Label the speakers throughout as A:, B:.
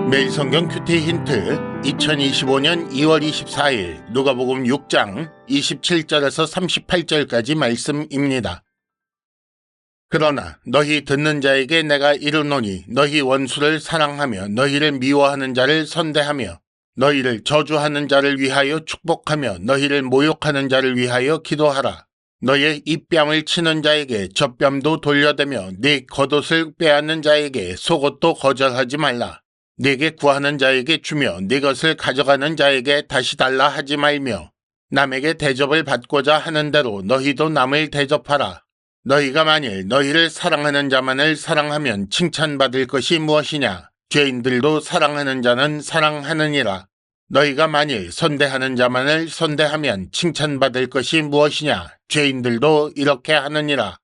A: 매일 성경 큐티 힌트 2025년 2월 24일 누가복음 6장 27절에서 38절까지 말씀입니다. 그러나 너희 듣는 자에게 내가 이르노니 너희 원수를 사랑하며 너희를 미워하는 자를 선대하며 너희를 저주하는 자를 위하여 축복하며 너희를 모욕하는 자를 위하여 기도하라. 너의 입뺨을 치는 자에게 젖뺨도 돌려대며 네 겉옷을 빼앗는 자에게 속옷도 거절하지 말라. 네게 구하는 자에게 주며 네 것을 가져가는 자에게 다시 달라 하지 말며 남에게 대접을 받고자 하는 대로 너희도 남을 대접하라. 너희가 만일 너희를 사랑하는 자만을 사랑하면 칭찬받을 것이 무엇이냐? 죄인들도 사랑하는 자는 사랑하느니라. 너희가 만일 선대하는 자만을 선대하면 칭찬받을 것이 무엇이냐? 죄인들도 이렇게 하느니라.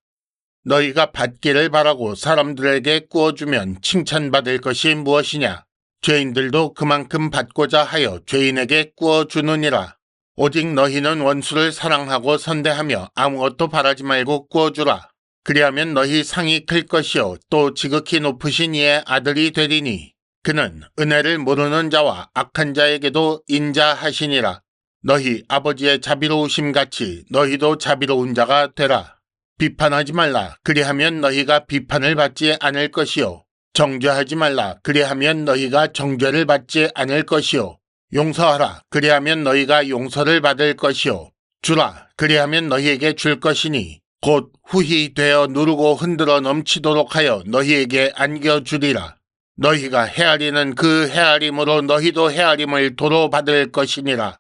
A: 너희가 받기를 바라고 사람들에게 구워주면 칭찬받을 것이 무엇이냐? 죄인들도 그만큼 받고자 하여 죄인에게 구워주느니라. 오직 너희는 원수를 사랑하고 선대하며 아무것도 바라지 말고 구워주라. 그리하면 너희 상이 클 것이요 또 지극히 높으신 이의 아들이 되리니 그는 은혜를 모르는 자와 악한 자에게도 인자하시니라. 너희 아버지의 자비로우심같이 너희도 자비로운 자가 되라. 비판하지 말라. 그리하면 너희가 비판을 받지 않을 것이요. 정죄하지 말라. 그리하면 너희가 정죄를 받지 않을 것이요. 용서하라. 그리하면 너희가 용서를 받을 것이요. 주라. 그리하면 너희에게 줄 것이니 곧 후히 되어 누르고 흔들어 넘치도록 하여 너희에게 안겨주리라. 너희가 헤아리는 그 헤아림으로 너희도 헤아림을 도로 받을 것이니라.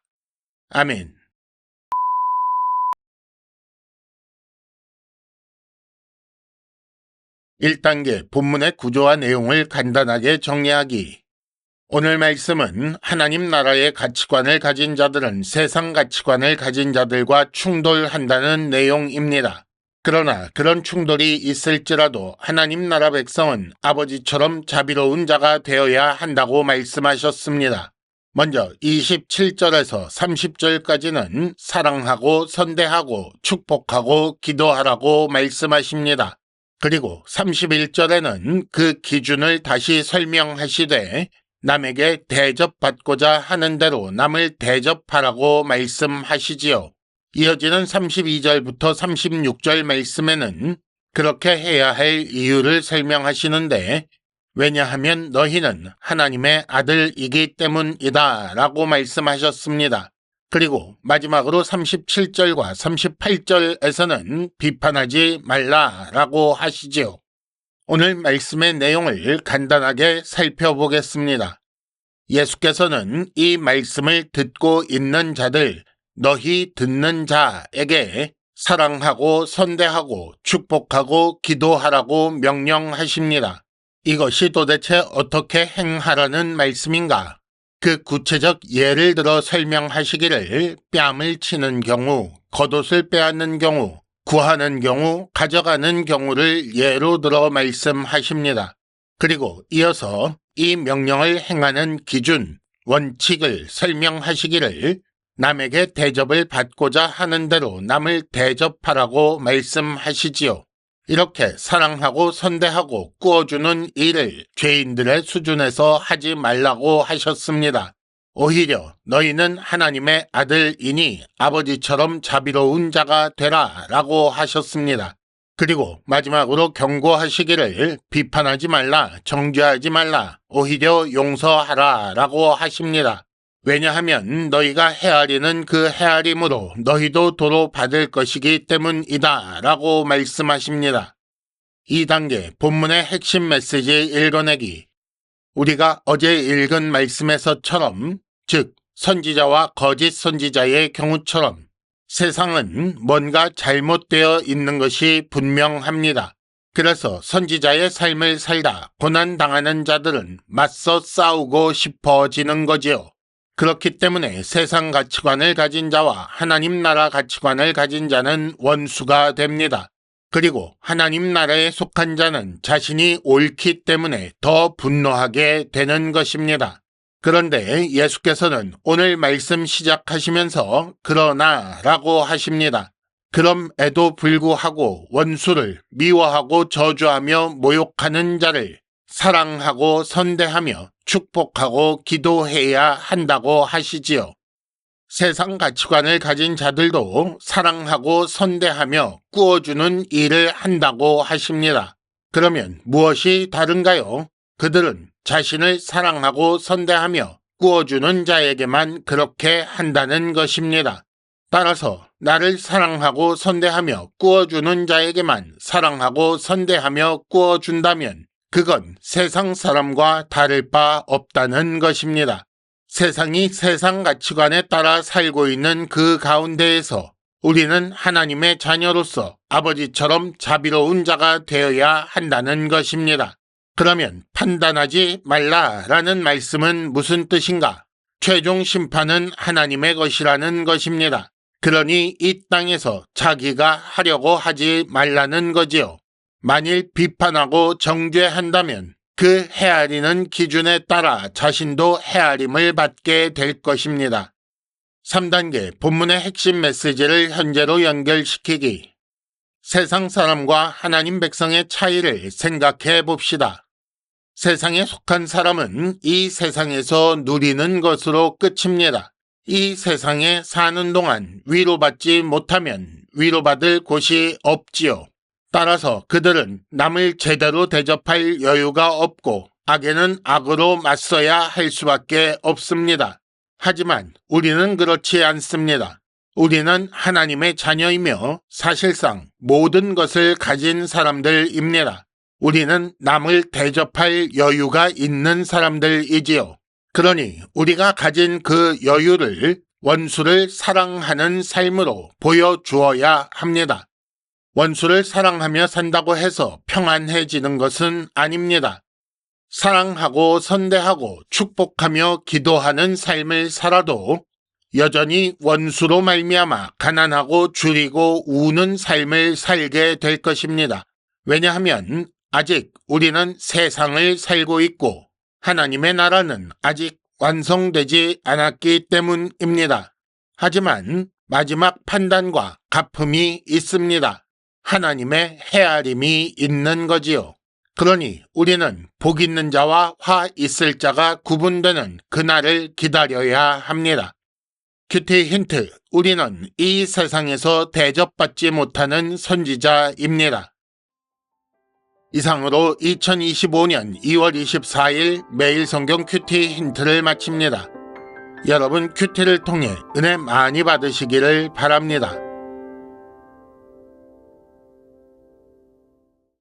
A: 아멘. (1단계) 본문의 구조와 내용을 간단하게 정리하기. 오늘 말씀은 하나님 나라의 가치관을 가진 자들은 세상 가치관을 가진 자들과 충돌한다는 내용입니다. 그러나 그런 충돌이 있을지라도 하나님 나라 백성은 아버지처럼 자비로운 자가 되어야 한다고 말씀하셨습니다. 먼저 27절에서 30절까지는 사랑하고 선대하고 축복하고 기도하라고 말씀하십니다. 그리고 31절에는 그 기준을 다시 설명하시되 남에게 대접받고자 하는 대로 남을 대접하라고 말씀하시지요. 이어지는 32절부터 36절 말씀에는 그렇게 해야 할 이유를 설명하시는데 왜냐하면 너희는 하나님의 아들이기 때문이다 라고 말씀하셨습니다. 그리고 마지막으로 37절과 38절에서는 비판하지 말라라고 하시지요. 오늘 말씀의 내용을 간단하게 살펴보겠습니다. 예수께서는 이 말씀을 듣고 있는 자들, 너희 듣는 자에게 사랑하고 선대하고 축복하고 기도하라고 명령하십니다. 이것이 도대체 어떻게 행하라는 말씀인가? 그 구체적 예를 들어 설명하시기를 뺨을 치는 경우, 겉옷을 빼앗는 경우, 구하는 경우, 가져가는 경우를 예로 들어 말씀하십니다. 그리고 이어서 이 명령을 행하는 기준, 원칙을 설명하시기를 남에게 대접을 받고자 하는 대로 남을 대접하라고 말씀하시지요. 이렇게 사랑하고 선대하고 구워주는 일을 죄인들의 수준에서 하지 말라고 하셨습니다. 오히려 너희는 하나님의 아들이니 아버지처럼 자비로운 자가 되라 라고 하셨습니다. 그리고 마지막으로 경고하시기를 비판하지 말라, 정죄하지 말라, 오히려 용서하라 라고 하십니다. 왜냐하면 너희가 헤아리는 그 헤아림으로 너희도 도로 받을 것이기 때문이다 라고 말씀하십니다. 2단계 본문의 핵심 메시지 읽어내기. 우리가 어제 읽은 말씀에서처럼 즉 선지자와 거짓 선지자의 경우처럼 세상은 뭔가 잘못되어 있는 것이 분명합니다. 그래서 선지자의 삶을 살다 고난당하는 자들은 맞서 싸우고 싶어지는 거지요. 그렇기 때문에 세상 가치관을 가진 자와 하나님 나라 가치관을 가진 자는 원수가 됩니다. 그리고 하나님 나라에 속한 자는 자신이 옳기 때문에 더 분노하게 되는 것입니다. 그런데 예수께서는 오늘 말씀 시작하시면서 그러나 라고 하십니다. 그럼에도 불구하고 원수를 미워하고 저주하며 모욕하는 자를 사랑하고 선대하며 축복하고 기도해야 한다고 하시지요. 세상 가치관을 가진 자들도 사랑하고 선대하며 꾸어주는 일을 한다고 하십니다. 그러면 무엇이 다른가요? 그들은 자신을 사랑하고 선대하며 꾸어주는 자에게만 그렇게 한다는 것입니다. 따라서 나를 사랑하고 선대하며 꾸어주는 자에게만 사랑하고 선대하며 꾸어준다면 그건 세상 사람과 다를 바 없다는 것입니다. 세상이 세상 가치관에 따라 살고 있는 그 가운데에서 우리는 하나님의 자녀로서 아버지처럼 자비로운 자가 되어야 한다는 것입니다. 그러면 판단하지 말라라는 말씀은 무슨 뜻인가? 최종 심판은 하나님의 것이라는 것입니다. 그러니 이 땅에서 자기가 하려고 하지 말라는 거지요. 만일 비판하고 정죄한다면 그 헤아리는 기준에 따라 자신도 헤아림을 받게 될 것입니다. 3단계 본문의 핵심 메시지를 현재로 연결시키기. 세상 사람과 하나님 백성의 차이를 생각해 봅시다. 세상에 속한 사람은 이 세상에서 누리는 것으로 끝입니다. 이 세상에 사는 동안 위로받지 못하면 위로받을 곳이 없지요. 따라서 그들은 남을 제대로 대접할 여유가 없고 악에는 악으로 맞서야 할 수밖에 없습니다. 하지만 우리는 그렇지 않습니다. 우리는 하나님의 자녀이며 사실상 모든 것을 가진 사람들입니다. 우리는 남을 대접할 여유가 있는 사람들이지요. 그러니 우리가 가진 그 여유를 원수를 사랑하는 삶으로 보여주어야 합니다. 원수를 사랑하며 산다고 해서 평안해지는 것은 아닙니다. 사랑하고 선대하고 축복하며 기도하는 삶을 살아도 여전히 원수로 말미암아 가난하고 줄이고 우는 삶을 살게 될 것입니다. 왜냐하면 아직 우리는 세상을 살고 있고 하나님의 나라는 아직 완성되지 않았기 때문입니다. 하지만 마지막 판단과 갚음이 있습니다. 하나님의 헤아림이 있는 거지요. 그러니 우리는 복 있는 자와 화 있을 자가 구분되는 그날을 기다려야 합니다. 큐티 힌트, 우리는 이 세상에서 대접받지 못하는 선지자입니다. 이상으로 2025년 2월 24일 매일 성경 큐티 힌트를 마칩니다. 여러분 큐티를 통해 은혜 많이 받으시기를 바랍니다.